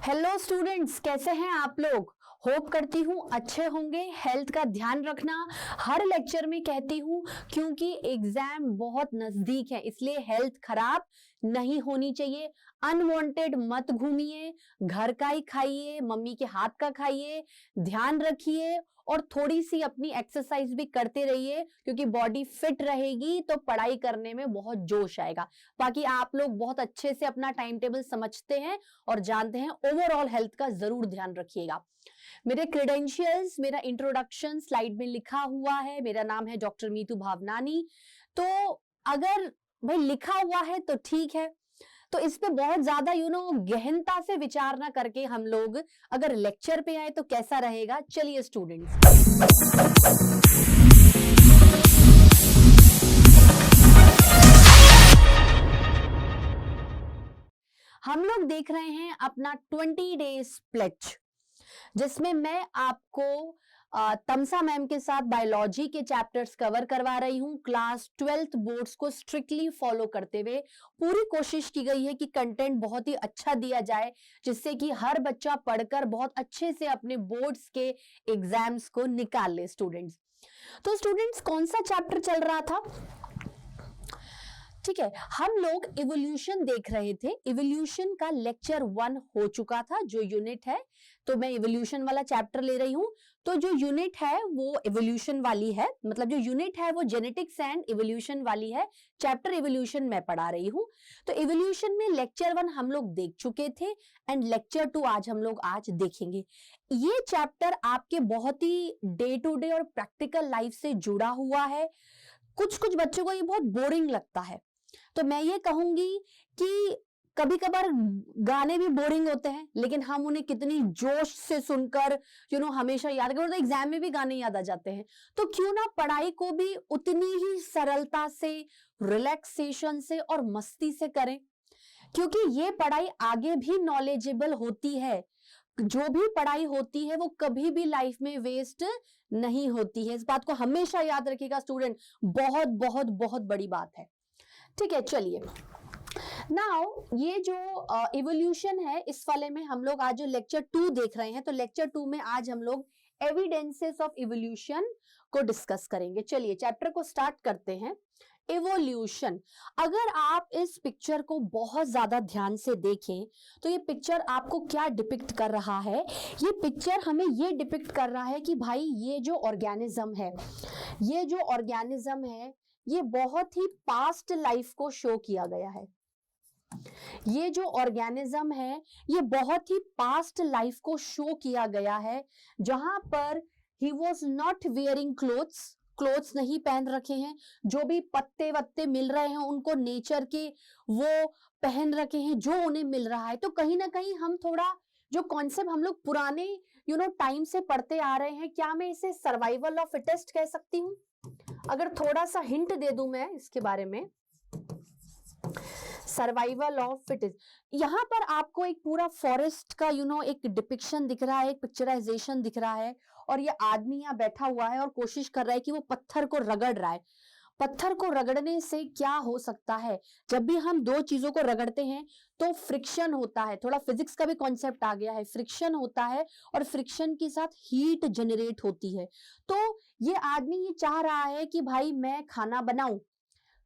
Hello students, कैसे हैं आप लोग। होप करती हूँ अच्छे होंगे। हेल्थ का ध्यान रखना हर लेक्चर में कहती हूँ, क्योंकि एग्जाम बहुत नजदीक है, इसलिए हेल्थ खराब नहीं होनी चाहिए। अनवांटेड मत घूमिए, घर का ही खाइए, मम्मी के हाथ का खाइए, ध्यान रखिए और थोड़ी सी अपनी एक्सरसाइज भी करते रहिए, क्योंकि बॉडी फिट रहेगी तो पढ़ाई करने में बहुत जोश आएगा। बाकी आप लोग बहुत अच्छे से अपना टाइम टेबल समझते हैं और जानते हैं। ओवरऑल हेल्थ का जरूर ध्यान रखिएगा। मेरे क्रेडेंशियल्स, मेरा इंट्रोडक्शन स्लाइड में लिखा हुआ है। मेरा नाम है डॉक्टर मीतू भावनानी। तो अगर भाई लिखा हुआ है तो ठीक है, तो इस पे बहुत ज्यादा गहनता से विचार ना करके हम लोग अगर लेक्चर पे आए तो कैसा रहेगा। चलिए स्टूडेंट्स, हम लोग देख रहे हैं अपना 20 डेज प्लेज, जिसमें मैं आपको तमसा मैम के साथ बायोलॉजी के चैप्टर्स कवर करवा रही हूं। क्लास 12th बोर्ड्स को स्ट्रिक्टली फॉलो करते हुए पूरी कोशिश की गई है कि कंटेंट बहुत ही अच्छा दिया जाए, जिससे कि हर बच्चा पढ़कर बहुत अच्छे से अपने बोर्ड्स के एग्जाम्स को निकाल ले। स्टूडेंट्स, तो स्टूडेंट्स कौन सा चैप्टर चल रहा था? ठीक है, हम लोग इवोल्यूशन देख रहे थे। इवोल्यूशन का लेक्चर 1 हो चुका था, जो यूनिट है, तो मैं इवोल्यूशन वाला चैप्टर ले रही हूं। तो जो यूनिट है वो इवोल्यूशन वाली है, मतलब जो यूनिट है वो जेनेटिक्स एंड इवोल्यूशन वाली है। चैप्टर इवोल्यूशन मैं पढ़ा रही हूं। तो इवोल्यूशन में लेक्चर 1 हम लोग देख चुके थे एंड लेक्चर 2 आज हम लोग देखेंगे। ये चैप्टर आपके बहुत ही डे टू डे और प्रैक्टिकल लाइफ से जुड़ा हुआ है। कुछ कुछ बच्चों को ये बहुत बोरिंग लगता है, तो मैं ये कहूंगी कि कभी कभार गाने भी बोरिंग होते हैं, लेकिन हम उन्हें कितनी जोश से सुनकर हमेशा याद करें, तो एग्जाम में भी गाने याद आ जाते हैं। तो क्यों ना पढ़ाई को भी उतनी ही सरलता से, रिलैक्सेशन से और मस्ती से करें, क्योंकि ये पढ़ाई आगे भी नॉलेजेबल होती है। जो भी पढ़ाई होती है वो कभी भी लाइफ में वेस्ट नहीं होती है। इस बात को हमेशा याद रखिएगा स्टूडेंट, बहुत बहुत बहुत बड़ी बात है। ठीक है, चलिए नाउ ये जो इवोल्यूशन है, इस वाले में हम लोग आज जो लेक्चर 2 देख रहे हैं, तो लेक्चर 2 में आज हम लोग एविडेंसेस ऑफ इवोल्यूशन को डिस्कस करेंगे। चलिए चैप्टर को स्टार्ट करते हैं। इवोल्यूशन, अगर आप इस पिक्चर को बहुत ज्यादा ध्यान से देखें तो ये पिक्चर आपको क्या डिपिक्ट कर रहा है? ये पिक्चर हमें ये डिपिक्ट कर रहा है कि भाई ये जो ऑर्गेनिज्म है, ये जो ऑर्गेनिज्म है, ये बहुत ही पास्ट लाइफ को शो किया गया है। ये जो ऑर्गेनिज्म है ये बहुत ही पास्ट लाइफ को शो किया गया है, जहां पर he was not wearing clothes नहीं पहन रखे हैं। जो भी पत्ते वत्ते मिल रहे हैं उनको नेचर के, वो पहन रखे हैं जो उन्हें मिल रहा है। तो कहीं ना कहीं हम थोड़ा जो कॉन्सेप्ट हम लोग पुराने टाइम से पढ़ते आ रहे हैं, क्या मैं इसे सर्वाइवल ऑफ फिटेस्ट कह सकती हूँ? अगर थोड़ा सा हिंट दे दूं मैं इसके बारे में, सर्वाइवल ऑफ फिटेस्ट, यहाँ पर आपको एक पूरा फॉरेस्ट का एक डिपिक्शन दिख रहा है, एक पिक्चराइजेशन दिख रहा है, और ये आदमी यहाँ बैठा हुआ है और कोशिश कर रहा है कि वो पत्थर को रगड़ रहा है। पत्थर को रगड़ने से क्या हो सकता है? जब भी हम दो चीजों को रगड़ते हैं तो फ्रिक्शन होता है, थोड़ा फिजिक्स का भी कॉन्सेप्ट आ गया है, फ्रिक्शन होता है और फ्रिक्शन के साथ हीट जनरेट होती है। तो ये आदमी ये चाह रहा है कि भाई मैं खाना बनाऊं,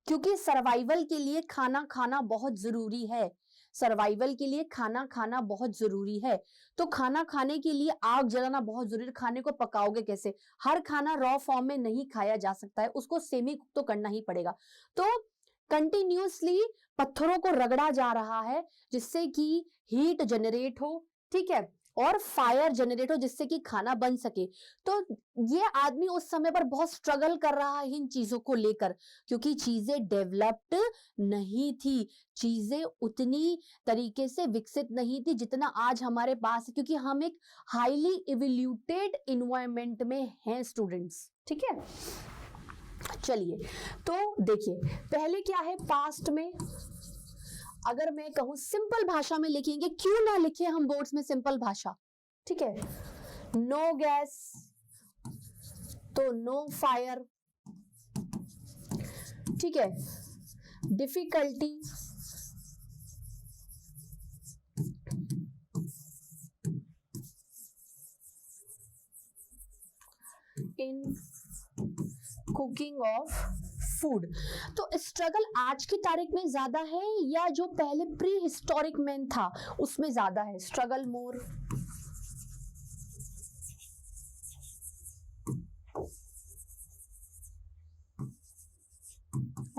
क्योंकि सर्वाइवल के लिए खाना खाना बहुत जरूरी है। सर्वाइवल के लिए खाना खाना बहुत जरूरी है। तो खाना खाने के लिए आग जलाना बहुत जरूरी है। खाने को पकाओगे कैसे? हर खाना रॉ फॉर्म में नहीं खाया जा सकता है, उसको सेमी कुक तो करना ही पड़ेगा। तो कंटिन्यूअसली पत्थरों को रगड़ा जा रहा है जिससे कि हीट जनरेट हो, ठीक है, और फायर जनरेट हो जिससे कि खाना बन सके। तो ये आदमी उस समय पर बहुत स्ट्रगल कर रहा है इन चीजों को लेकर, क्योंकि चीजें डेवलप्ड नहीं थी, चीजें उतनी तरीके से विकसित नहीं थी जितना आज हमारे पास है, क्योंकि हम एक हाईली इवोल्यूटेड इन्वायरमेंट में हैं स्टूडेंट्स। ठीक है, चलिए तो देखिए पहले क्या है पास्ट में। अगर मैं कहूं सिंपल भाषा में लिखेंगे, क्यों ना लिखे हम बोर्ड्स में सिंपल भाषा, ठीक है। नो गैस तो नो फायर, ठीक है। Difficulty in cooking of food. तो स्ट्रगल आज की तारीख में ज्यादा है या जो पहले प्री हिस्टोरिक मैन था उसमें ज्यादा है? स्ट्रगल मोर,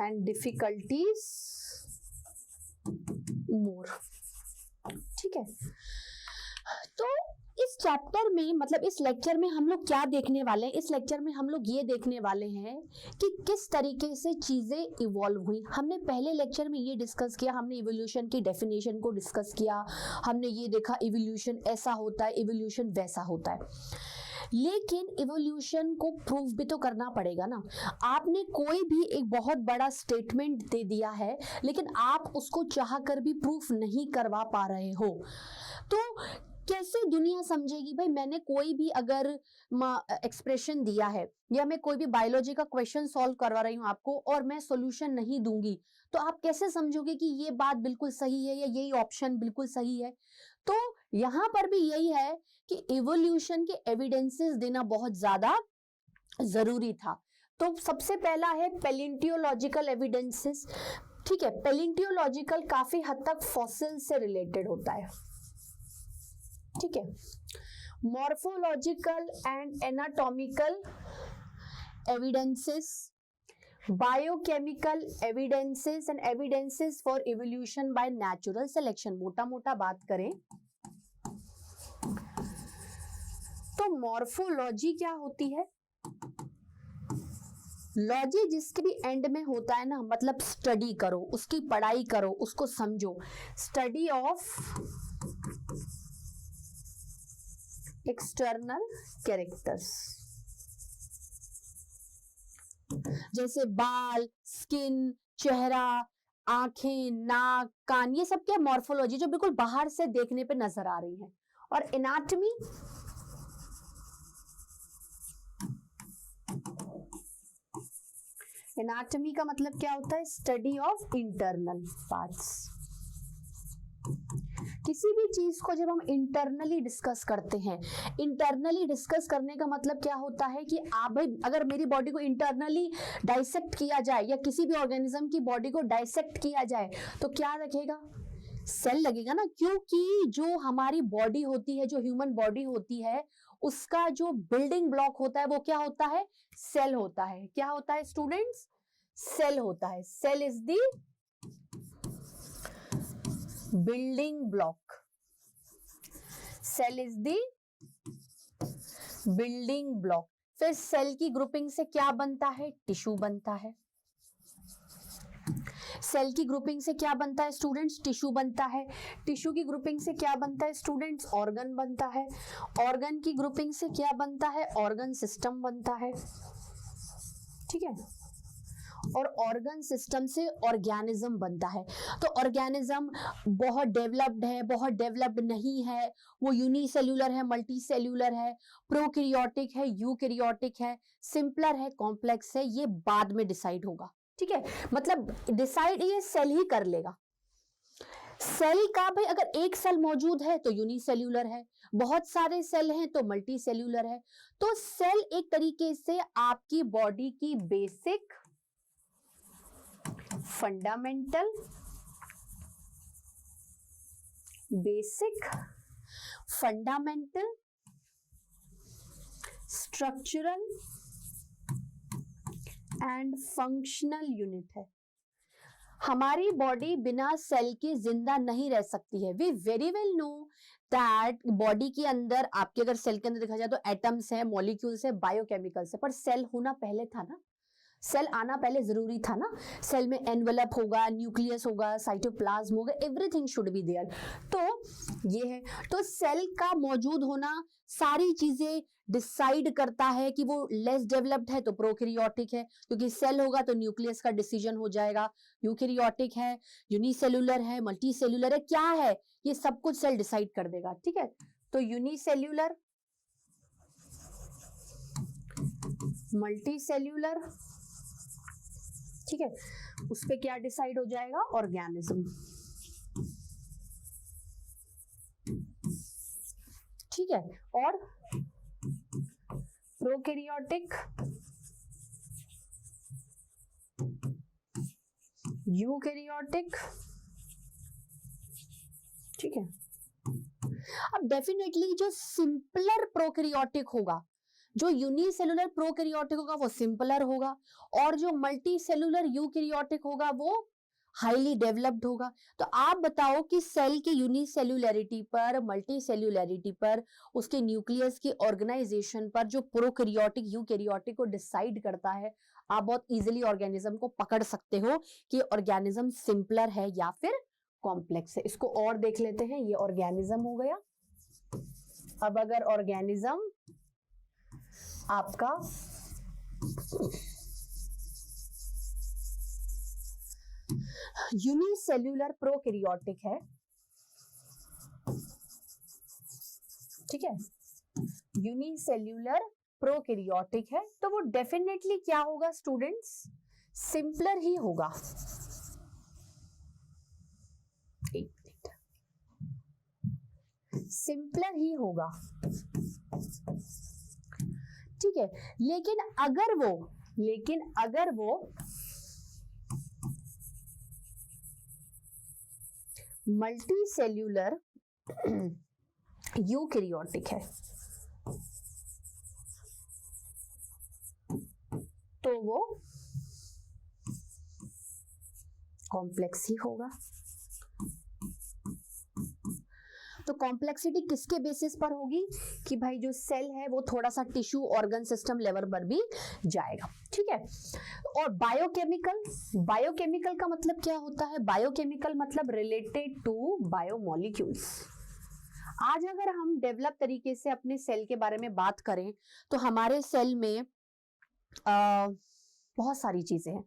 एंड डिफिकल्टीज मोर। ठीक है, तो इस चैप्टर में मतलब इस लेक्चर में हम लोग क्या देखने वाले हैं? इस लेक्चर में हम लोग ये देखने वाले हैं कि किस तरीके से चीजें इवॉल्व हुई। हमने पहले लेक्चर में ये डिस्कस किया, हमने इवोल्यूशन की डेफिनेशन को डिस्कस किया, हमने ये देखा इवोल्यूशन ऐसा होता है, इवोल्यूशन वैसा होता है। लेकिन इवोल्यूशन को प्रूव भी तो करना पड़ेगा ना। आपने कोई भी एक बहुत बड़ा स्टेटमेंट दे दिया है लेकिन आप उसको चाह कर भी प्रूफ नहीं करवा पा रहे हो, तो कैसे दुनिया समझेगी? भाई मैंने कोई भी अगर एक्सप्रेशन दिया है या मैं कोई भी बायोलॉजी का क्वेश्चन सॉल्व करवा रही हूँ आपको और मैं सॉल्यूशन नहीं दूंगी तो आप कैसे समझोगे कि ये बात बिल्कुल सही है या यही ऑप्शन बिल्कुल सही है? तो यहां पर भी यही है कि इवोल्यूशन के एविडेंसेस देना बहुत ज्यादा जरूरी था। तो सबसे पहला है पैलियोंटोलॉजिकल एविडेंसेस। ठीक है, पैलियोंटोलॉजिकल काफी हद तक फॉसिल से रिलेटेड होता है। ठीक है, morphological and anatomical evidences, biochemical evidences and evidences for evolution by natural selection. मोटा मोटा बात करें तो मॉर्फोलॉजी क्या होती है? लॉजी जिसके भी एंड में होता है ना, मतलब स्टडी करो, उसकी पढ़ाई करो, उसको समझो। स्टडी ऑफ एक्सटर्नल कैरेक्टर्स, जैसे बाल, स्किन, चेहरा, आंखें, नाक, कान, ये सब क्या मॉर्फोलॉजी जो बिल्कुल बाहर से देखने पे नजर आ रही है। और एनाटॉमी, एनाटॉमी का मतलब क्या होता है? Study of internal parts. किसी भी चीज को जब हम इंटरनली डिस्कस करते हैं, इंटरनली डिस्कस करने का मतलब क्या होता है कि आप भाई अगर मेरी बॉडी को इंटरनली डाइसेक्ट किया जाए या किसी भी ऑर्गेनिज्म की बॉडी को डाइसेक्ट किया जाए तो क्या रखेगा? सेल लगेगा ना, क्योंकि जो हमारी बॉडी होती है, जो ह्यूमन बॉडी होती है, उसका जो बिल्डिंग ब्लॉक होता है वो क्या होता है? सेल होता है। क्या होता है स्टूडेंट्स? सेल होता है। Cell is the building block, cell is the building block. फिर सेल की ग्रुपिंग से क्या बनता है? टिश्यू बनता है। सेल की ग्रुपिंग से क्या बनता है स्टूडेंट्स? टिश्यू बनता है। टिश्यू की ग्रुपिंग से क्या बनता है स्टूडेंट्स? ऑर्गन बनता है। ऑर्गन की ग्रुपिंग से क्या बनता है? ऑर्गन सिस्टम बनता है। ठीक है, और ऑर्गन सिस्टम से ऑर्गेनिज्म बनता है। तो ऑर्गेनिज्म बहुत डेवलप्ड है, बहुत डेवलप्ड नहीं है, वो यूनिसेल्यूलर है, मल्टीसेल्यूलर है, प्रोकैरियोटिक है, यूकैरियोटिक है, सिंपलर है, कॉम्प्लेक्स है, ये बाद में डिसाइड होगा। ठीक है, मतलब डिसाइड ये सेल ही कर लेगा। सेल का भाई अगर एक सेल मौजूद है तो यूनिसेल्यूलर है, बहुत सारे सेल हैं तो मल्टी सेल्यूलर है। तो सेल एक तरीके से आपकी बॉडी की basic, fundamental, structural and functional unit है। हमारी बॉडी बिना सेल के जिंदा नहीं रह सकती है। We very well know that body के अंदर आपके अगर सेल के अंदर देखा जाए तो एटम्स है, मॉलिक्यूल्स है, बायोकेमिकल्स है, पर सेल होना पहले था ना, सेल आना पहले जरूरी था ना। सेल में एनवेलप होगा, न्यूक्लियस होगा, साइटोप्लाज्म होगा, एवरीथिंग शुड बी देयर। तो ये है, तो सेल का मौजूद होना सारी चीजें डिसाइड करता है कि वो लेस डेवलप्ड है तो प्रोकैरियोटिक है, क्योंकि सेल होगा तो न्यूक्लियस का डिसीजन हो जाएगा, यूकैरियोटिक है, यूनिसेल्यूलर है, मल्टीसेल्यूलर है, क्या है ये सब कुछ सेल डिसाइड कर देगा। ठीक है, तो यूनिसेल्यूलर, मल्टीसेल्यूलर, ठीक है, उस पे क्या डिसाइड हो जाएगा? ऑर्गेनिज्म। ठीक है, और प्रोकैरियोटिक, यूकैरियोटिक, ठीक है। अब डेफिनेटली जो सिंपलर प्रोकैरियोटिक होगा, जो यूनिसेलुलर प्रोकैरियोटिक होगा वो सिंपलर होगा, और जो मल्टी सेलुलर यूकैरियोटिक होगा वो हाईली डेवलप्ड होगा। तो आप बताओ कि सेल की यूनिसेलुलरिटी पर, मल्टी सेलुलरिटी पर, उसके न्यूक्लियस की ऑर्गेनाइजेशन पर जो प्रोकैरियोटिक यूकैरियोटिक को डिसाइड करता है, आप बहुत इजीली ऑर्गेनिज्म को पकड़ सकते हो कि ऑर्गेनिज्म सिंपलर है या फिर कॉम्प्लेक्स है। इसको और देख लेते हैं, ये ऑर्गेनिज्म हो गया। अब अगर ऑर्गेनिज्म आपका यूनिसेल्यूलर प्रोकैरियोटिक है, ठीक है, यूनिसेल्यूलर प्रोकैरियोटिक है, तो वो डेफिनेटली क्या होगा स्टूडेंट्स, सिंपलर ही होगा। सिंपलर ही होगा, ठीक है। लेकिन अगर वो मल्टी सेल्यूलर यूकैरियोटिक है तो वो कॉम्प्लेक्स ही होगा। तो कॉम्प्लेक्सिटी किसके बेसिस पर होगी कि भाई जो सेल है वो थोड़ा सा टिश्यू ऑर्गन सिस्टम लेवल पर भी जाएगा, ठीक है। और बायोकेमिकल का मतलब क्या होता है, बायोकेमिकल मतलब रिलेटेड टू बायोमोलिक्यूल्स। आज अगर हम डेवलप तरीके से अपने सेल के बारे में बात करें तो हमारे सेल में बहुत सारी चीजें हैं।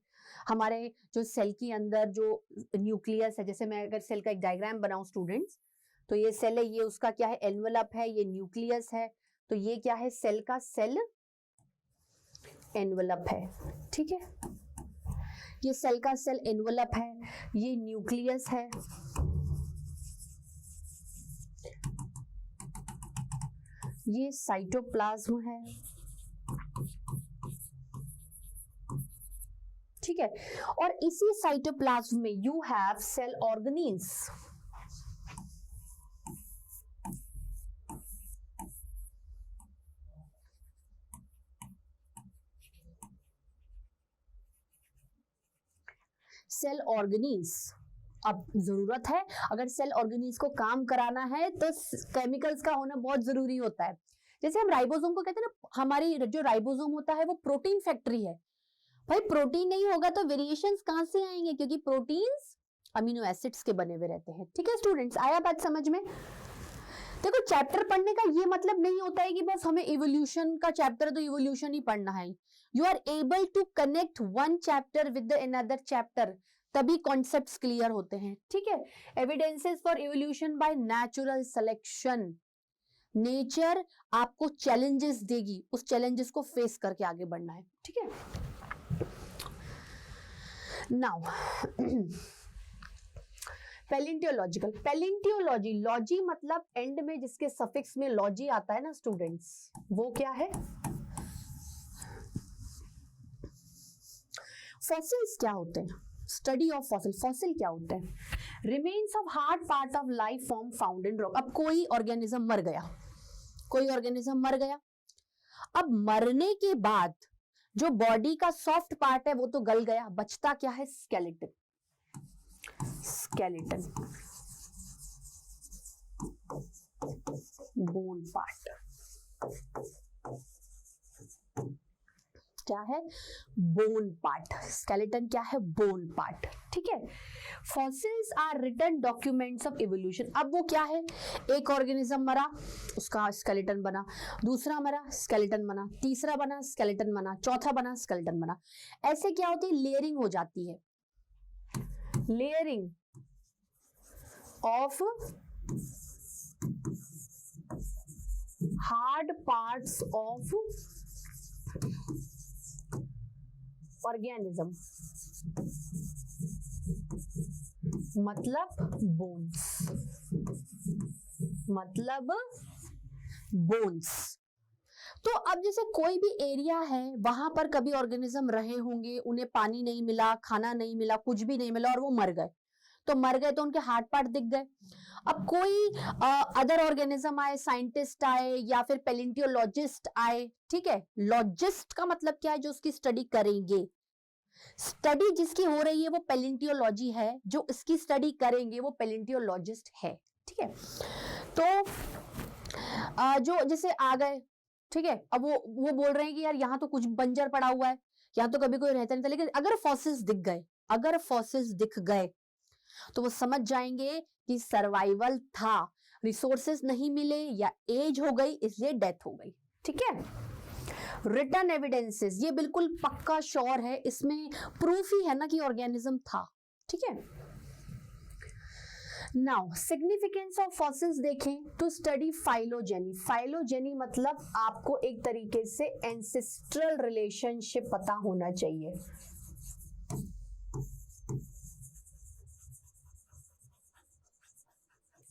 हमारे जो सेल के अंदर जो न्यूक्लियस है, जैसे मैं अगर सेल का एक डायग्राम बनाऊं स्टूडेंट्स, तो ये सेल है, ये उसका क्या है, एनवलप है, ये न्यूक्लियस है, तो ये क्या है, सेल का सेल एनवलप है, ठीक है। ये सेल का सेल एनवलप है, ये न्यूक्लियस है, ये साइटोप्लाज्म है, ठीक है। और इसी साइटोप्लाज्म में you have cell organelles, cell organelles. अब जरूरत है, अगर सेल ऑर्गेनील्स को काम कराना है तो केमिकल्स का होना बहुत जरूरी होता है। जैसे हम राइबोसोम को कहते हैं ना, हमारी जो राइबोसोम होता है वो प्रोटीन फैक्ट्री है। भाई प्रोटीन नहीं होगा तो वेरिएशंस कहां से आएंगे, क्योंकि प्रोटीन्स अमीनो एसिड्स के बने हुए रहते हैं, ठीक है स्टूडेंट्स, आया बात समझ में। देखो चैप्टर पढ़ने का ये मतलब नहीं होता है कि बस हमें इवोल्यूशन का चैप्टर तो इवोल्यूशन ही पढ़ना है। You are able to connect one chapter with the another chapter, तभी कॉन्सेप्ट्स क्लियर होते हैं, ठीक है। Evidences for evolution by natural selection. Nature आपको चैलेंजेस देगी, उस चैलेंजेस को फेस करके आगे बढ़ना है, ठीक है। नाउ पैलिंटियोलॉजिकल, पैलिंटियोलॉजी, लॉजी मतलब एंड में जिसके सफिक्स में लॉजी आता है ना स्टूडेंट्स, वो क्या है, फॉसिल्स क्या होते हैं, स्टडी ऑफ फॉसिल। फॉसिल क्या होते हैं, remains of hard part of life form found in rock. अब कोई ऑर्गेनिज्म मर गया, कोई ऑर्गेनिज्म मर गया, अब मरने के बाद जो बॉडी का सॉफ्ट पार्ट है वो तो गल गया, बचता क्या है, स्केलेटन। स्केलेटन, बोन पार्ट, क्या है, बोन पार्ट। स्केलेटन क्या है, बोन पार्ट, ठीक है। Fossils are written documents of evolution. अब वो क्या है, एक ऑर्गेनिज्म मरा, उसका स्केलेटन बना, दूसरा मरा, स्केलेटन बना, तीसरा बना, स्केलेटन बना, चौथा बना, स्केलेटन बना। ऐसे क्या होती है, लेयरिंग हो जाती है, layering of hard parts of organism, मतलब बोन्स, मतलब बोन्स। तो अब जैसे कोई भी एरिया है, वहां पर कभी ऑर्गेनिज्म रहे होंगे, उन्हें पानी नहीं मिला, खाना नहीं मिला, कुछ भी नहीं मिला और वो मर गए, तो मर गए तो उनके हाथ पार्ट दिख गए। अब कोई अदर ऑर्गेनिज्म आए, साइंटिस्ट आए या फिर पैलिंटियोलॉजिस्ट आए, ठीक है, लॉजिस्ट का मतलब क्या है, जो उसकी स्टडी करेंगे, स्टडी जिसकी हो रही है वो पैलिंटियोलॉजी है, जो इसकी स्टडी करेंगे वो पैलिंटियोलॉजिस्ट है, ठीक है। तो जो जैसे आ गए, ठीक है, अब वो बोल रहे हैं कि यार यहाँ तो कुछ बंजर पड़ा हुआ है, यहाँ तो कभी कोई रहता नहीं था, लेकिन अगर फॉसिल्स दिख गए, अगर फॉसिल्स दिख गए तो वो समझ जाएंगे कि सर्वाइवल था, रिसोर्सेज नहीं मिले या एज हो गई इसलिए डेथ हो गई, ठीक है। रिटर्न एविडेंसेस, ये बिल्कुल पक्का श्योर है, इसमें प्रूफ ही है ना कि ऑर्गेनिज्म था, ठीक है। नाउ सिग्निफिकेंस ऑफ फॉसिल्स देखें तो स्टडी फाइलोजेनी, फाइलोजेनी मतलब आपको एक तरीके से एंसेस्ट्रल रिलेशनशिप पता होना चाहिए,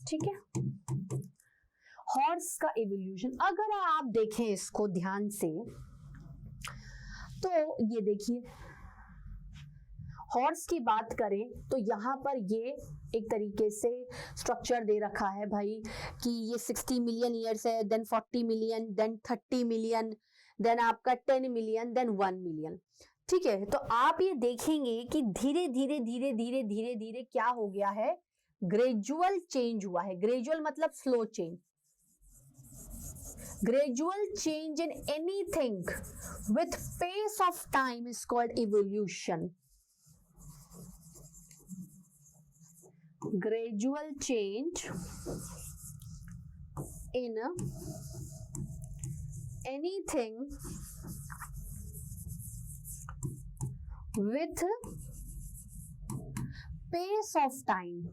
ठीक है। हॉर्स का इवोल्यूशन, अगर आप देखें इसको ध्यान से तो ये देखिए, हॉर्स की बात करें तो यहाँ पर ये एक तरीके से स्ट्रक्चर दे रखा है भाई कि ये 60 मिलियन ईयर्स है, then 40 million, then 30 million, then आपका 10 मिलियन, देन 1 मिलियन, ठीक है। तो आप ये देखेंगे कि धीरे धीरे धीरे धीरे धीरे धीरे क्या हो गया है, ग्रेजुअल चेंज हुआ है। ग्रेजुअल मतलब slow change, gradual change in anything with pace of time is called evolution. Gradual change in anything with pace of time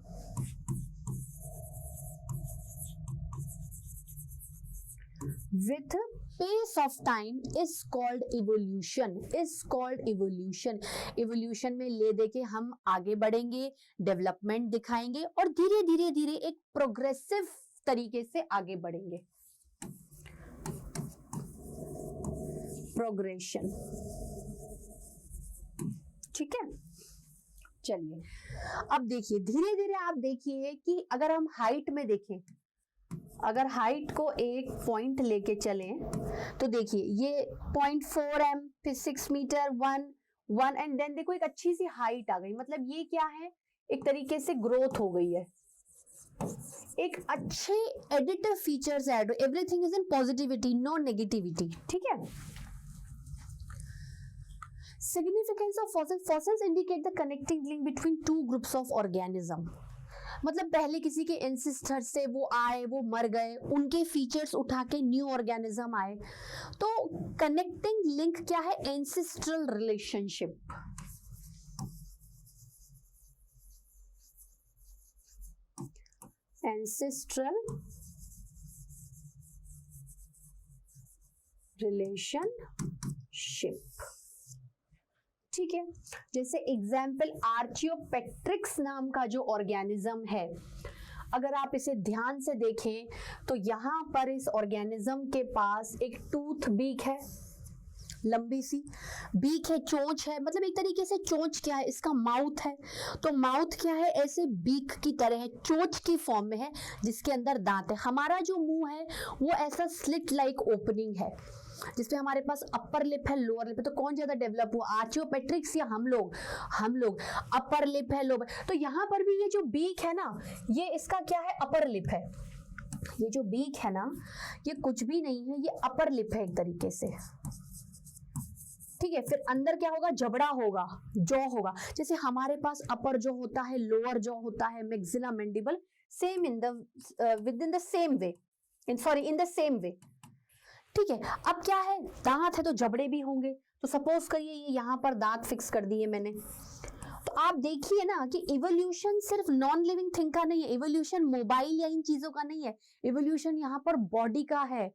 with pace of time is called evolution, is called evolution. evolution में ले दे के हम आगे बढ़ेंगे, development दिखाएंगे और धीरे धीरे धीरे एक प्रोग्रेसिव तरीके से आगे बढ़ेंगे, प्रोग्रेशन, ठीक है। चलिए अब देखिए, धीरे धीरे आप देखिए कि अगर हम हाइट में देखें, अगर हाइट को एक पॉइंट लेके चलें तो देखिए ये 0.4 m, फिर 6 मीटर, 1 एंड देन देखो एक अच्छी सी हाइट आ गई, मतलब ये क्या है, एक तरीके से ग्रोथ हो गई है, एक अच्छे additive features add, everything is in positivity, no negativity, ठीक है। Significance of fossils, fossils indicate the connecting link between two groups of organism, मतलब पहले किसी के एंसेस्टर से वो आए, वो मर गए, उनके फीचर्स उठा के न्यू ऑर्गेनिज्म आए, तो कनेक्टिंग लिंक क्या है, एंसेस्ट्रल रिलेशनशिप, एंसेस्ट्रल रिलेशनशिप, ठीक है। जैसे एग्जाम्पल आर्चियोपेट्रिक्स नाम का जो ऑर्गेनिज्म है, अगर आप इसे ध्यान से देखें तो यहाँ पर इस ऑर्गेनिज्म के पास एक टूथ बीक है, लंबी सी बीक है, चोंच है, मतलब एक तरीके से चोंच क्या है, इसका माउथ है, तो माउथ क्या है, ऐसे बीक की तरह है, चोंच की फॉर्म में है जिसके अंदर दांत है। हमारा जो मुंह है वो ऐसा स्लिट लाइक ओपनिंग है जिसपे हमारे पास अपर लिप है, लोअर लिप है, तो कौन ज्यादा डेवलप हुआ, आर्चियोपेट्रिक्स या हम लोग अपर लिप है, लोअर, तो यहाँ पर भी ये जो बीक है ना, ये इसका क्या है, अपर लिप है, ये जो बीक है ना ये कुछ भी नहीं है, ये अपर लिप है एक तरीके से, ठीक है। फिर अंदर क्या होगा, जबड़ा होगा, जॉ होगा, जैसे हमारे पास अपर जॉ होता है, लोअर जॉ होता है, maxilla mandible, same in the with in the same way, in the same way, ठीक है। अब क्या है, दांत है तो जबड़े भी होंगे, तो सपोज करिए ये यहाँ पर दांत फिक्स कर दिए मैंने, तो आप देखिए ना कि इवोल्यूशन सिर्फ नॉन लिविंग थिंग का नहीं है, इवोल्यूशन मोबाइल या इन चीजों का नहीं है, इवोल्यूशन यहाँ पर बॉडी का है,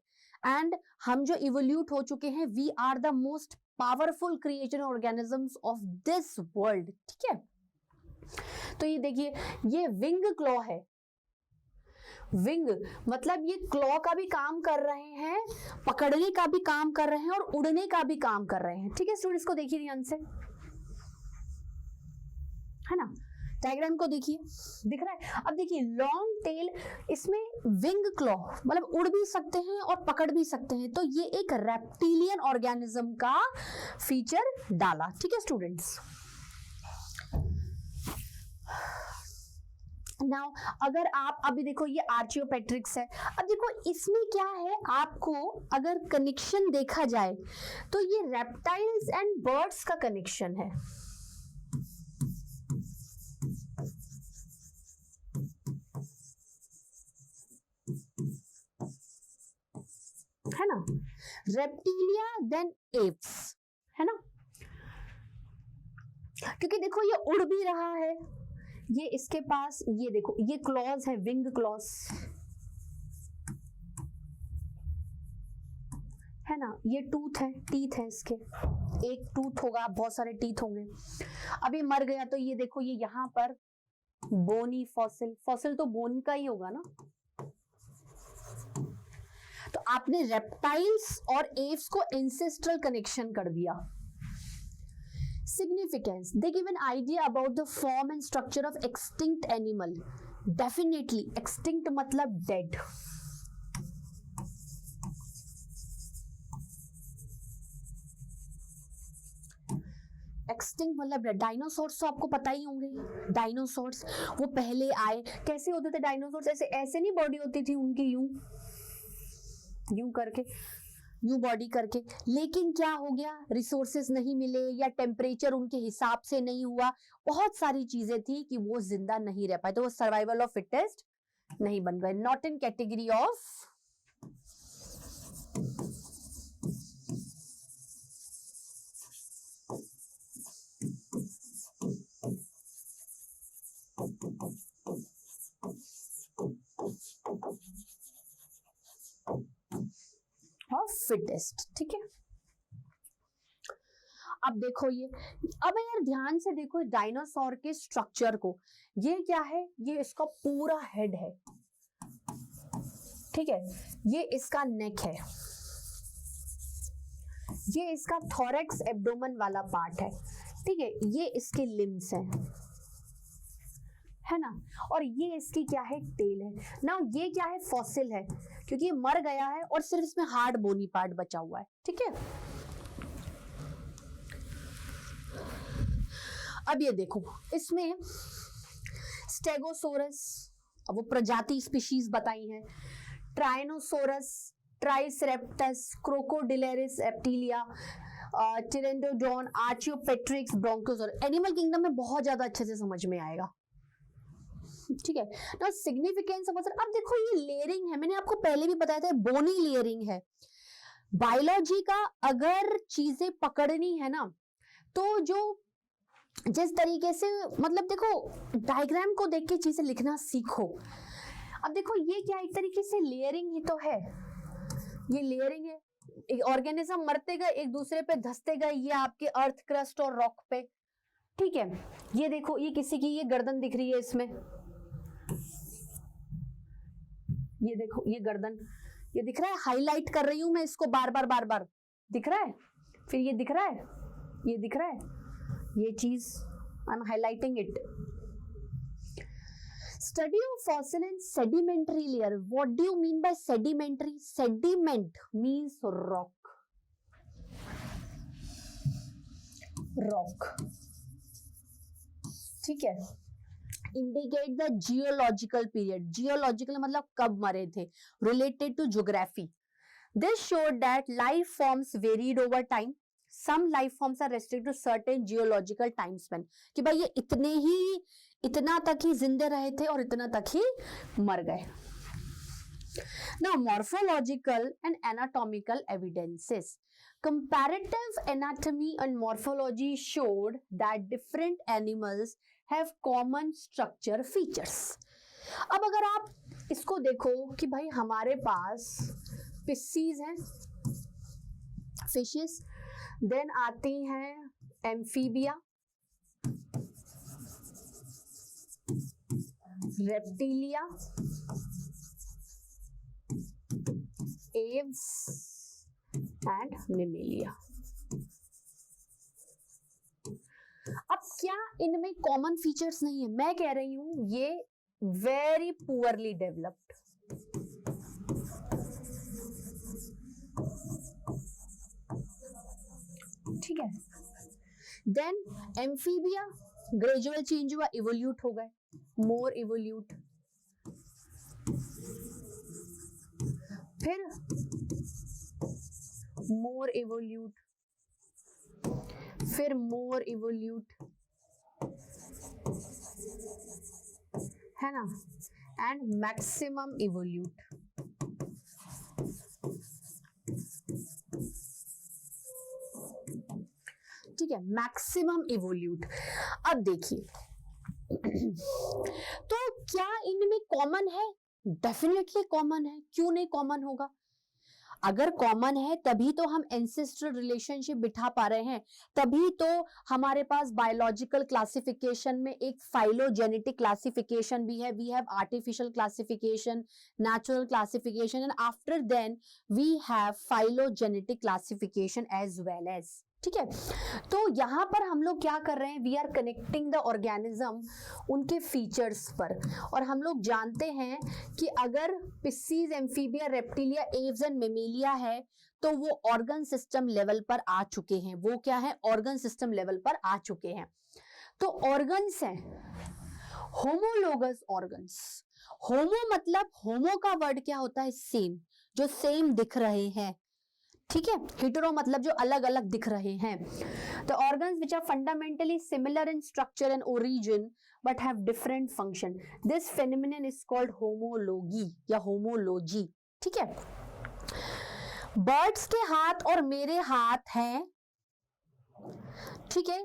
एंड हम जो इवोल्यूट हो चुके हैं, we are the most powerful creature organisms of this world, ठीक है। तो ये देखिए, ये विंग क्लॉ है, विंग मतलब ये क्लॉ का भी काम कर रहे हैं, पकड़ने का भी काम कर रहे हैं और उड़ने का भी काम कर रहे हैं। ठीक है स्टूडेंट्स, को देखिए ध्यान से, है ना, डायग्राम को देखिए, दिख रहा है। अब देखिए लॉन्ग टेल, इसमें विंग क्लॉ मतलब उड़ भी सकते हैं और पकड़ भी सकते हैं, तो ये एक रेप्टिलियन ऑर्गेनिज्म का फीचर डाला। ठीक है स्टूडेंट्स, नाउ अगर आप अभी देखो ये आर्चियोपेट्रिक्स है, अब देखो इसमें क्या है, आपको अगर कनेक्शन देखा जाए तो ये रेप्टाइल्स एंड बर्ड्स का कनेक्शन है ना, रेप्टिलिया देन एप्स, है ना, क्योंकि देखो ये उड़ भी रहा है, ये इसके पास ये देखो ये क्लॉज है, विंग क्लॉज, है ना, ये टूथ है, टीथ है इसके, एक टूथ होगा, बहुत सारे टीथ होंगे। अभी मर गया तो ये देखो ये यहाँ पर बोनी फॉसिल, फॉसिल तो बोन का ही होगा ना। तो आपने रेप्टाइल्स और एप्स को एंसेस्ट्रल कनेक्शन कर दिया। Significance, they give an idea about the form and structure of extinct animal. Definitely extinct मतलब dead, एक्सटिंक्ट मतलब डायनासोर्स तो आपको पता ही होंगे, डायनासोर्स वो पहले आए, कैसे होते थे डायनासोर्स, ऐसे ऐसे नहीं बॉडी होती थी उनकी, यूं यूं करके, यूं बॉडी करके, लेकिन क्या हो गया, रिसोर्सेस नहीं मिले या टेम्परेचर उनके हिसाब से नहीं हुआ, बहुत सारी चीजें थी कि वो जिंदा नहीं रह पाए, तो वो सर्वाइवल ऑफ फिटेस्ट नहीं बन गए, not in category of fittest. ठीक है, अब देखो ये, अब यार ध्यान से देखो डायनासोर के स्ट्रक्चर को, ये क्या है, ये इसका पूरा हेड है, ठीक है, ये इसका नेक है, ये इसका थोरैक्स एब्डोमेन वाला पार्ट है, ठीक है, ये इसके लिम्स है ना, और ये इसकी क्या है, टेल है ना, ये क्या है, फॉसिल है, क्योंकि ये मर गया है और सिर्फ इसमें हार्ड बोनी पार्ट बचा हुआ है। ठीक है, अब ये देखो इसमें स्टेगोसोरस, अब वो प्रजाति स्पीशीज बताई हैं, ट्राइनोसोरस, ट्राइसेरेप्टस, क्रोकोडिलेरिस, एप्टिलिया, टिरेंडोडोन, आर्चियोपेट्रिक्स, ब्रोंकोसोरस, एनिमल किंगडम में बहुत ज्यादा अच्छे से समझ में आएगा। ठीक है ना, सिग्निफिकेंस ऑफ, अब देखो ये लेयरिंग है, मैंने आपको पहले भी बताया था, बोनी लेयरिंग है। बायोलॉजी का अगर चीजें पकड़नी है ना, तो जो जिस तरीके से, मतलब देखो डायग्राम को देख के चीजें लिखना सीखो। अब देखो ये क्या, एक तरीके से लेयरिंग ही तो है, ये लेयरिंग है, एक ऑर्गेनिज्म मरते गए, एक दूसरे पे धसते गए, ये आपके अर्थ क्रस्ट और रॉक पे। ठीक है, ये देखो ये किसी की ये गर्दन दिख रही है इसमें, ये देखो ये गर्दन, ये दिख रहा है, हाईलाइट कर रही हूं मैं इसको बार बार, दिख रहा है, फिर ये दिख रहा है, ये दिख रहा है, ये चीज I am highlighting it. Study of fossil and sedimentary layer, what do you mean by sedimentary? Sediment means rock, rock, ठीक है, indicate the geological period, geological मतलब कब मरे थे, related to geography. This showed that life forms varied over time, some life forms are restricted to certain geological time span, कि भाई ये इतना तक ही जिंदे रहे थे और इतना तक ही मर गए। Now morphological and anatomical evidences, comparative anatomy and morphology showed that different animals have common structure features. अब अगर आप इसको देखो कि भाई हमारे पास फिशीज हैं, फिशेस, देन आती हैं amphibia, reptilia, plants and Mammalia. अब क्या इनमें कॉमन फीचर्स नहीं है? मैं कह रही हूं ये वेरी पुअरली डेवलप्ड। ठीक है, देन एम्फीबिया ग्रेजुअल चेंज हुआ, इवोल्यूट हो गए, मोर इवोल्यूट, फिर मोर इवोल्यूट, फिर मोर इवोल्यूट, है ना, एंड मैक्सिमम इवोल्यूट। ठीक है, मैक्सिमम इवोल्यूट। अब देखिए तो क्या इनमें कॉमन है? डेफिनेटली कॉमन है, क्यों नहीं कॉमन होगा? अगर कॉमन है तभी तो हम एंसेस्ट्रल रिलेशनशिप बिठा पा रहे हैं, तभी तो हमारे पास बायोलॉजिकल क्लासिफिकेशन में एक फाइलोजेनेटिक क्लासिफिकेशन भी है, we have artificial classification, natural classification, and after then we have phylogenetic classification as well as. ठीक है, तो यहां पर हम लोग क्या कर रहे हैं, we are connecting the organism उनके फीचर्स पर। और हम लोग जानते हैं कि अगर Pisces, Amphibia, Reptilia, Aves and Mammalia है तो वो ऑर्गन सिस्टम लेवल पर आ चुके हैं। वो क्या है? ऑर्गन सिस्टम लेवल पर आ चुके हैं। तो ऑर्गन्स हैं होमोलोगस ऑर्गन्स। होमो मतलब, होमो का वर्ड क्या होता है? सेम, जो सेम दिख रहे हैं। ठीक है, हेटेरो मतलब जो अलग अलग दिख रहे हैं। The organs which are fundamentally similar in structure and origin but have different function. This phenomenon is called homology या homology। ठीक है, बर्ड्स के हाथ और मेरे हाथ हैं, ठीक है,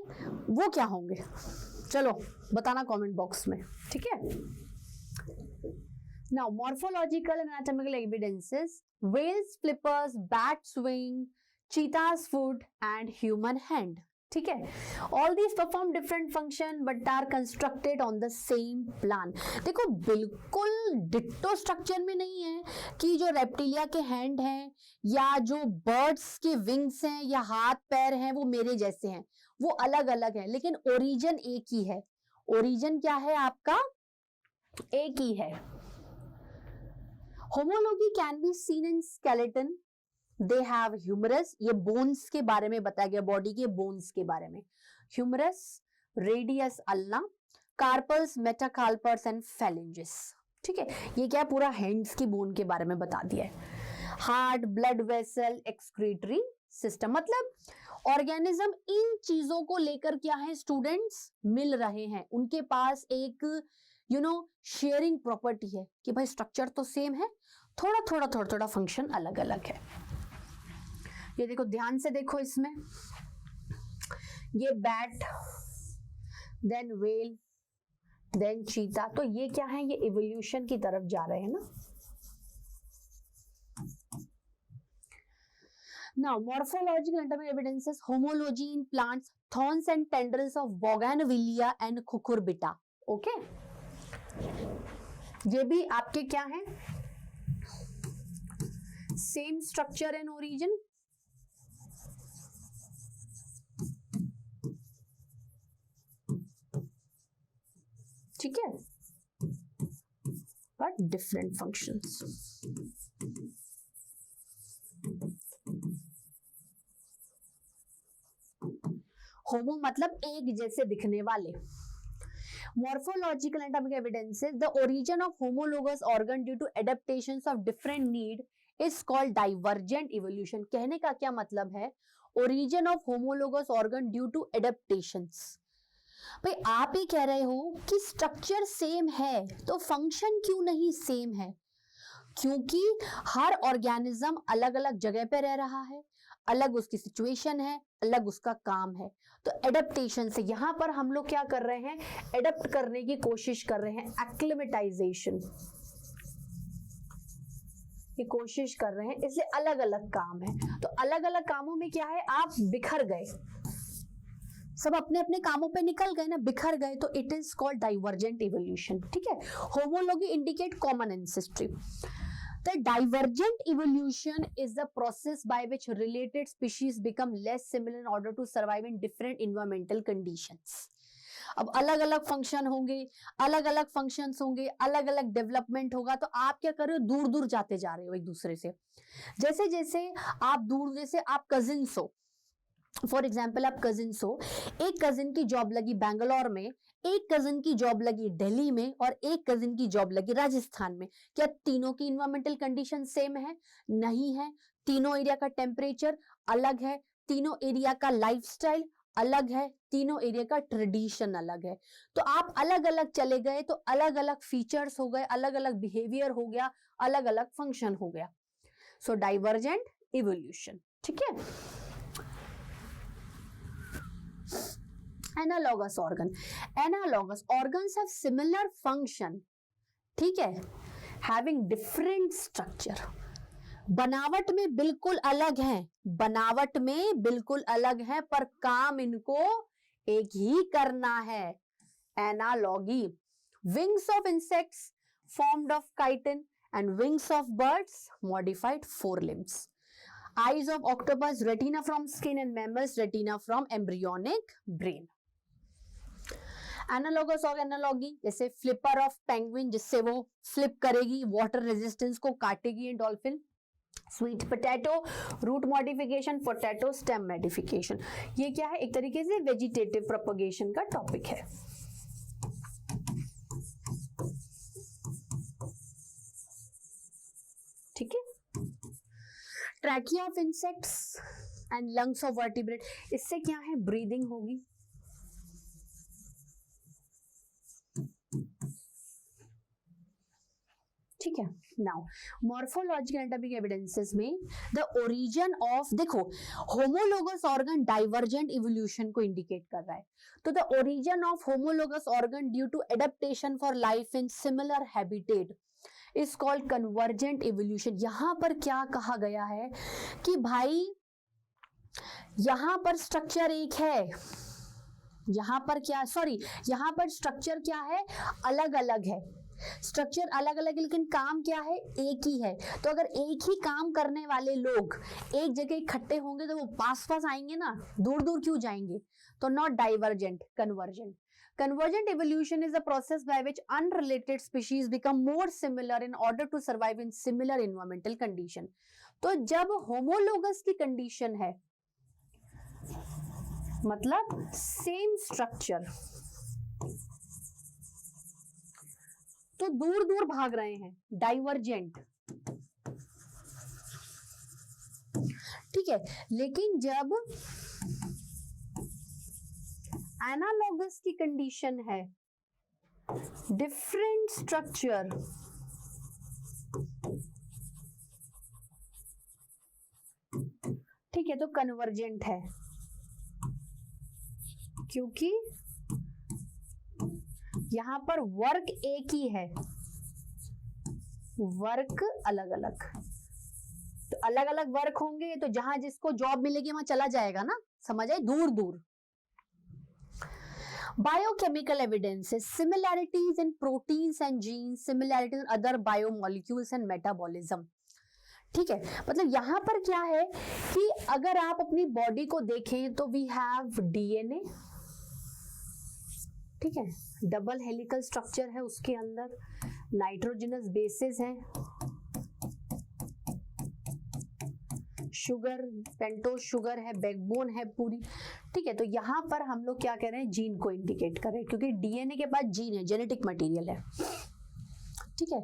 वो क्या होंगे? चलो बताना कमेंट बॉक्स में। ठीक है, now morphological and anatomical evidences: whales flippers, bats wing, cheetah's foot and human hand। ठीक है, all these perform different function but are constructed on the same plan। देखो बिल्कुल डिट्टो स्ट्रक्चर में नहीं है कि जो रेप्टिलिया के हैंड हैं या जो बर्ड्स के विंग्स हैं या हाथ पैर हैं वो मेरे जैसे हैं, वो अलग अलग है, लेकिन ओरिजिन एक ही है। ओरिजिन क्या है आपका? एक ही है। Homology can be seen in skeleton. They have humerus, ये bones के बारे में बताया गया, बॉडी के bones के बारे में। Humerus, radius ulna, carpals, metacarpals and phalanges। ठीक है, ये क्या पूरा hands की bone के बारे में बता दिया है। Heart, blood vessel, excretory system, मतलब ऑर्गेनिज्म इन चीजों को लेकर क्या है स्टूडेंट्स? मिल रहे हैं, उनके पास एक शेयरिंग प्रॉपर्टी है कि भाई स्ट्रक्चर तो सेम है, थोड़ा थोड़ा फंक्शन अलग अलग है। ये देखो, ध्यान से देखो, इसमें ये बैट, देन व्हेल, देन चीता, तो ये क्या है? ये इवोल्यूशन की तरफ जा रहे हैं ना। Now, morphological and anatomical evidences: homology in plants, thorns and tendrils of Bougainvillea and Cucurbita। Okay? ये भी आपके क्या है? Same structure and origin. ठीक है, बट डिफरेंट फंक्शंस। होमो मतलब एक जैसे दिखने वाले। Morphological and anatomical evidences: the origin of homologous organ due to adaptations of different need is called divergent evolution। कहने का क्या मतलब है? Origin of homologous organ due to adaptations। भाई आप ही कह रहे हो कि स्ट्रक्चर सेम है तो फंक्शन क्यों नहीं सेम है? क्योंकि हर ऑर्गेनिज्म अलग अलग जगह पे रह रहा है, अलग उसकी सिचुएशन है, अलग उसका काम है। तो एडेप्टेशन से यहां पर हम लोग क्या कर रहे हैं? एडेप्ट करने की कोशिश कर रहे हैं, एक्लिमेटाइजेशन की कोशिश कर रहे हैं, इसलिए अलग अलग काम है। तो अलग अलग कामों में क्या है? आप बिखर गए, सब अपने अपने कामों पे निकल गए ना, बिखर गए, तो it is called divergent evolution. ठीक है, homology indicate common ancestry. The divergent evolution is the process by which related species become less similar in order to survive in different environmental conditions. अब अलग अलग फंक्शन होंगे, अलग अलग functions होंगे, अलग अलग डेवलपमेंट होगा, तो आप क्या कर रहे हो, दूर दूर जाते जा रहे हो एक दूसरे से। जैसे जैसे आप दूर, जैसे आप कजिन्स हो, फॉर एग्जाम्पल आप कजिन्स हो, एक कजिन की जॉब लगी बैंगलोर में, एक कजिन की जॉब लगी दिल्ली में, और एक कजिन की जॉब लगी राजस्थान में। क्या तीनों की इन्वायरमेंटल कंडीशन सेम है? नहीं है। तीनों एरिया का टेम्परेचर अलग है, तीनों एरिया का लाइफस्टाइल अलग है, तीनों एरिया का ट्रेडिशन अलग है। तो आप अलग अलग चले गए तो अलग अलग फीचर्स हो गए, अलग अलग बिहेवियर हो गया, अलग अलग फंक्शन हो गया। सो डाइवर्जेंट इवोल्यूशन, ठीक है। Analogous organ, analogous organs have similar function, ठीक है, हैविंग डिफरेंट स्ट्रक्चर। बनावट में बिल्कुल अलग है, बनावट में बिल्कुल अलग है, पर काम इनको एक ही करना है, analogy. Wings of insects formed of chitin and wings of birds modified forelimbs. Eyes of octopus, retina from skin, and mammals, retina from embryonic brain. Analogous और एनालॉगी, जैसे फ्लिपर ऑफ पेंगुइन, जिससे वो फ्लिप करेगी, water resistance को काटेगी in dolphin. Sweet potato, root modification, potato stem modification. ये क्या है, एक तरीके से वेजिटेटिव प्रोपगेशन का टॉपिक है। ठीक है। Trachea of insects and lungs of vertebrate, इससे क्या है, ब्रीदिंग होगी। ठीक है। नाउ मॉर्फोलॉजिकल एनाटॉमिक एविडेंसेस में द ओरिजिन ऑफ, देखो होमोलोगस ऑर्गन डाइवर्जेंट इवोल्यूशन को इंडिकेट कर रहा है। तो the origin of homologous organ due to adaptation for life in similar habitat is called convergent evolution. यहां पर क्या कहा गया है कि भाई यहां पर स्ट्रक्चर एक है, यहां पर क्या, सॉरी यहां पर स्ट्रक्चर क्या है, अलग अलग है, स्ट्रक्चर अलग अलग है, लेकिन काम क्या है, एक ही है। तो अगर एक ही काम करने वाले लोग एक जगह इकट्ठे होंगे तो वो पास पास आएंगे ना, दूर दूर क्यों जाएंगे। तो not divergent, convergent. Convergent evolution is a process by which unrelated species become more similar in order to survive in similar environmental condition. तो जब homologous की condition है, मतलब same structure, तो दूर दूर भाग रहे हैं, डाइवर्जेंट। ठीक है। लेकिन जब एनालॉगस की कंडीशन है, डिफरेंट स्ट्रक्चर, ठीक है, तो कन्वर्जेंट है, क्योंकि यहां पर वर्क एक ही है, वर्क अलग अलग। तो अलग अलग वर्क होंगे तो जहां जिसको जॉब मिलेगी वहां चला जाएगा ना, समझ आए, दूर दूर। Biochemical evidences, similarities in proteins and genes, similarities in other biomolecules and metabolism. ठीक है, मतलब यहां पर क्या है कि अगर आप अपनी बॉडी को देखें तो वी हैव डीएनए, ठीक है, डबल हेलिकल स्ट्रक्चर है, उसके अंदर नाइट्रोजनस बेसेस हैं, शुगर, पेंटोज शुगर है, बैकबोन है पूरी। ठीक है, तो यहां पर हम लोग क्या कह रहे हैं, जीन को इंडिकेट कर रहे हैं, क्योंकि डीएनए के पास जीन है, जेनेटिक मटेरियल है। ठीक है।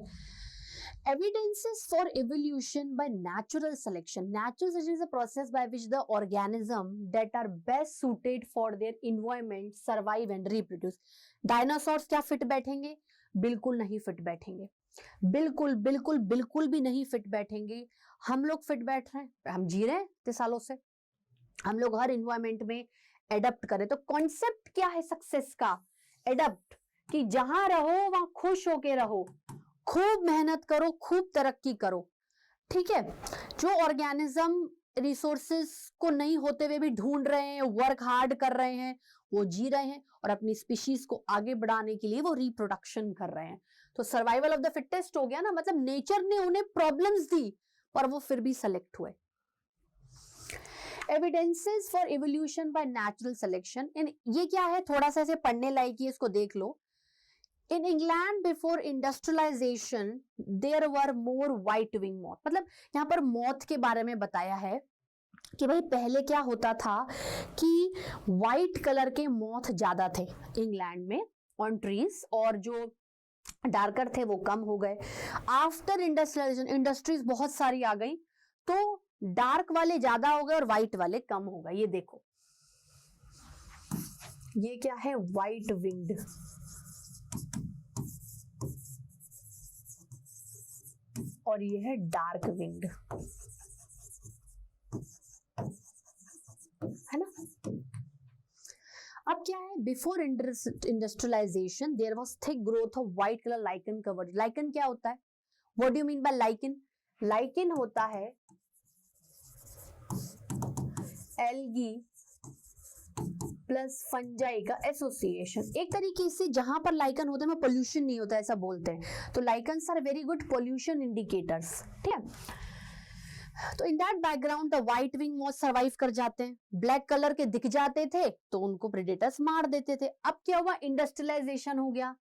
Evidences for evolution by natural selection. Natural selection is a process by which the organism that are best suited for their environment survive and reproduce. Dinosaurs क्या फिट बैठेंगे, बिल्कुल नहीं fit बैठेंगे, बिल्कुल बिल्कुल बिल्कुल भी नहीं फिट बैठेंगे। हम लोग फिट बैठ रहे हैं, हम जी रहे हैं इतने सालों से, हम लोग हर इन्वायरमेंट में एडप्ट करें। तो कॉन्सेप्ट क्या है सक्सेस का, एडप्ट, कि जहां रहो वहां खुश होके रहो, खूब मेहनत करो, खूब तरक्की करो। ठीक है। जो ऑर्गेनिज्म रिसोर्सेस को नहीं होते हुए भी ढूंढ रहे हैं, वर्क हार्ड कर रहे हैं, वो जी रहे हैं और अपनी स्पीशीज को आगे बढ़ाने के लिए वो रिप्रोडक्शन कर रहे हैं। तो सर्वाइवल ऑफ द फिटेस्ट हो गया ना, मतलब नेचर ने उन्हें प्रॉब्लम्स दी पर वो फिर भी सेलेक्ट हुए। Evidences for evolution by natural selection, ये क्या है, थोड़ा सा ऐसे पढ़ने लायक है, इसको देख लो। In England before industrialization there were more white wing moth, मतलब यहाँ पर मौत के बारे में बताया है कि भाई पहले क्या होता था कि व्हाइट कलर के मॉथ ज्यादा थे इंग्लैंड में ऑन ट्रीज, और जो डार्कर थे वो कम हो गए। आफ्टर इंडस्ट्रियलाइजेशन इंडस्ट्रीज बहुत सारी आ गई तो डार्क वाले ज्यादा हो गए और व्हाइट वाले कम हो गए। ये देखो, ये क्या है, व्हाइट विंग्ड, और ये है डार्क विंग्ड, है ना। अब क्या है, before industrialization there was thick growth of white colour lichen covered. Lichen क्या होता है, what do you mean by lichen? Lichen होता है एल्गी प्लस फंजाई का एसोसिएशन। एक तरीके से जहां पर लाइकन होता है वहां पोल्यूशन नहीं होता, ऐसा बोलते हैं। तो lichens are very good pollution indicators, ठीक है। तो in that background the white wing moth survive कर जाते हैं। ब्लैक कलर के दिख जाते थे तो उनको प्रेडेटर्स मार देते थे। अब क्या हुआ, इंडस्ट्रियलाइजेशन हो गया,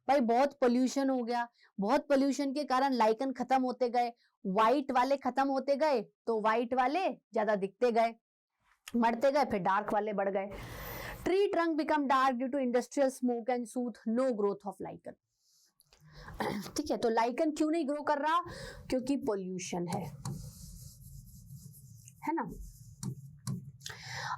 भाई बहुत पोल्यूशन हो गया, बहुत पोल्यूशन के कारण लाइकन खत्म होते गए, व्हाइट वाले खत्म होते गए तो व्हाइट वाले ज्यादा दिखते गए, मरते गए, फिर डार्क वाले बढ़ गए। Tree trunk become dark due to industrial smoke and soot, no growth of lichen. ठीक है, तो लाइकन क्यों नहीं ग्रो कर रहा, क्योंकि पोल्यूशन है ना।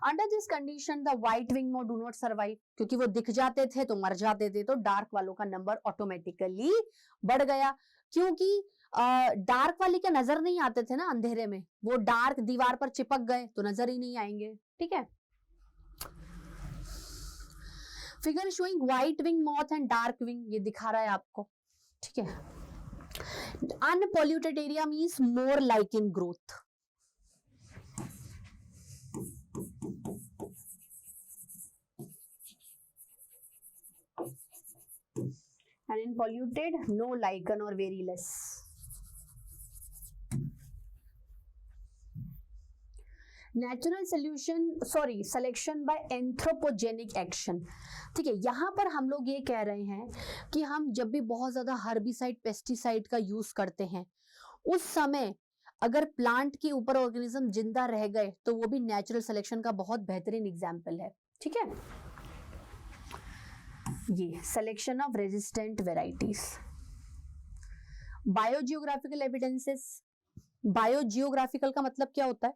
Under this condition the white wing moth do not survive, क्योंकि वो दिख जाते थे तो मर जाते थे, तो डार्क वालों का नंबर ऑटोमेटिकली बढ़ गया। क्योंकि डार्क वाले क्या नजर नहीं आते थे ना अंधेरे में, वो डार्क दीवार पर चिपक गए तो नजर ही नहीं आएंगे, ठीक है। Figure showing white wing moth and dark wing, ये दिखा रहा है आपको, ठीक है। Unpolluted area means more lichen growth. And in polluted, no lichen or very less. Natural selection by anthropogenic action। ठीक है, यहां पर हम लोग ये कह रहे हैं कि हम जब भी बहुत ज्यादा हर्बिसाइड पेस्टिसाइड का यूज करते हैं उस समय अगर प्लांट के ऊपर ऑर्गेनिज्म जिंदा रह गए तो वो भी नेचुरल सिलेक्शन का बहुत बेहतरीन एग्जाम्पल है, ठीक है। ये selection of resistant varieties. Biogeographical evidences, biogeographical का मतलब क्या होता है,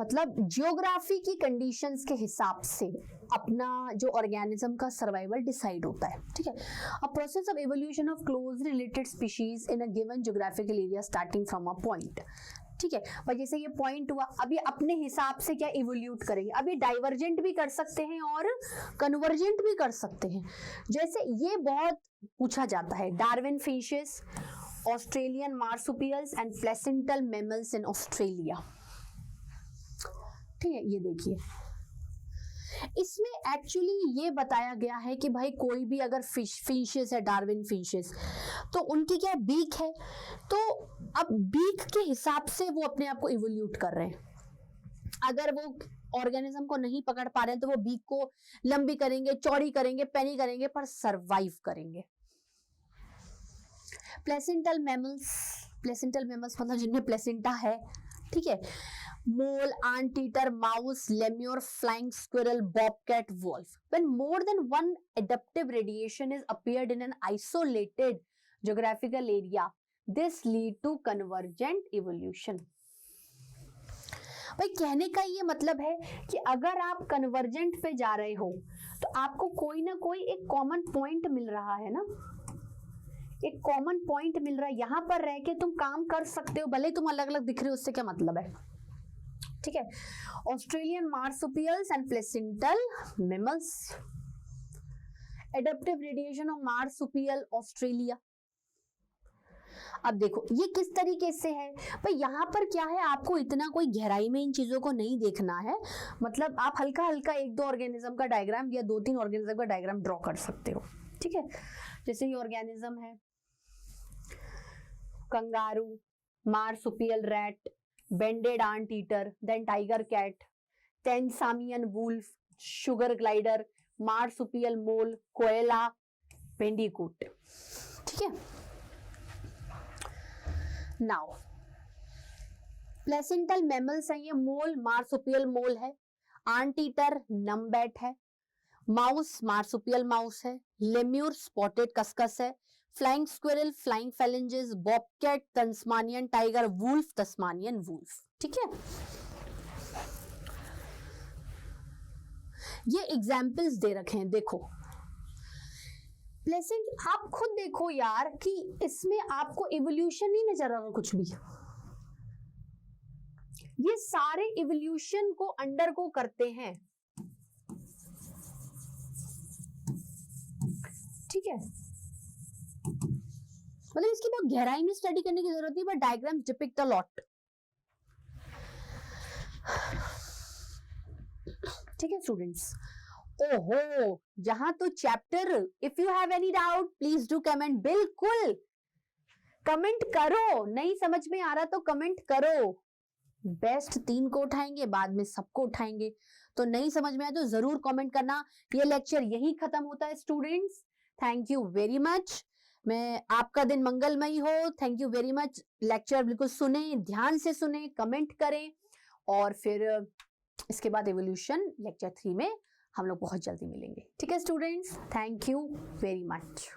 मतलब जियोग्राफी की कंडीशंस के हिसाब से अपना जो ऑर्गेनिज्म का सर्वाइवल डिसाइड होता है, ठीक है। A process of evolution of closely related species in a given geographical area starting from a point, ठीक है। पर जैसे ये पॉइंट हुआ, अभी अपने हिसाब से क्या इवोल्यूट करेंगे, अभी डाइवर्जेंट भी कर सकते हैं और कन्वर्जेंट भी कर सकते हैं। जैसे ये बहुत पूछा जाता है, Darwin fishes, Australian marsupials and placental mammals in Australia, ठीक है। ये देखिए, इसमें एक्चुअली ये बताया गया है कि भाई कोई भी अगर फिशेस है, डार्विन फिशेस, तो उनकी क्या बीक है, तो अब बीक के हिसाब से वो अपने आप को इवोल्यूट कर रहे हैं। अगर वो ऑर्गेनिज्म को नहीं पकड़ पा रहे हैं तो वो बीक को लंबी करेंगे, चौड़ी करेंगे, पैनी करेंगे, पर सरवाइव करेंगे। प्लेसेंटल मैमल्स मतलब जिनमें प्लेसेंटा है, ठीक है। मोल, anteater, mouse, lemur, flying squirrel, bobcat, wolf. When more than one adaptive radiation is appeared in an isolated geographical area, this lead to convergent evolution. भाई कहने का ये मतलब है कि अगर आप कन्वर्जेंट पे जा रहे हो तो आपको कोई ना कोई एक कॉमन पॉइंट मिल रहा है ना, एक कॉमन पॉइंट मिल रहा है, यहां पर रह के तुम काम कर सकते हो, भले तुम अलग अलग दिख रहे हो, उससे क्या मतलब है, ठीक है। Australian marsupials and placental mammals, adaptive radiation of marsupial Australia. अब देखो ये किस तरीके से है भाई, यहाँ पर क्या है, आपको इतना कोई गहराई में इन चीजों को नहीं देखना है, मतलब आप हल्का हल्का एक दो ऑर्गेनिज्म का डायग्राम या दो तीन ऑर्गेनिज्म का डायग्राम ड्रॉ कर सकते हो, ठीक है। जैसे ये ऑर्गेनिज्म है, kangaroo, marsupial rat, banded ant eater, then tiger cat, Tasmanian wolf, sugar glider, marsupial mole, koala, bandicoot. ठीक है, नाउ प्लेसेंटल मैमल्स हैं ये, मोल मार्सुपियल मोल है, आंट ईटर नमबैट है, माउस मार्सुपियल माउस है, लेम्यूर स्पॉटेड कस्कस है, flying squirrel, flying phalangers, bobcat, Tasmanian tiger, wolf, Tasmanian wolf. ठीक है, ये एग्जाम्पल्स दे रखे हैं, देखो प्लेसेंट, आप खुद देखो यार कि इसमें आपको इवोल्यूशन नहीं नजर आ रहा कुछ भी। ये सारे इवोल्यूशन को अंडरगो करते हैं। ठीक है, मतलब इसकी बहुत गहराई में स्टडी करने की जरूरत नहीं, but diagrams depict a lot. ठीक है स्टूडेंट्स, ओहो, जहां तो chapter, if you have any doubt please do comment, बिल्कुल कमेंट करो, नहीं समझ में आ रहा तो कमेंट करो। बेस्ट 3 को उठाएंगे, बाद में सबको उठाएंगे, तो नहीं समझ में आया तो जरूर कमेंट करना। ये लेक्चर यही खत्म होता है students, thank you very much, मैं आपका दिन मंगलमयी हो, thank you very much. Lecture बिल्कुल सुने, ध्यान से सुने, कमेंट करें, और फिर इसके बाद एवोल्यूशन लेक्चर 3 में हम लोग बहुत जल्दी मिलेंगे। ठीक है students, thank you very much.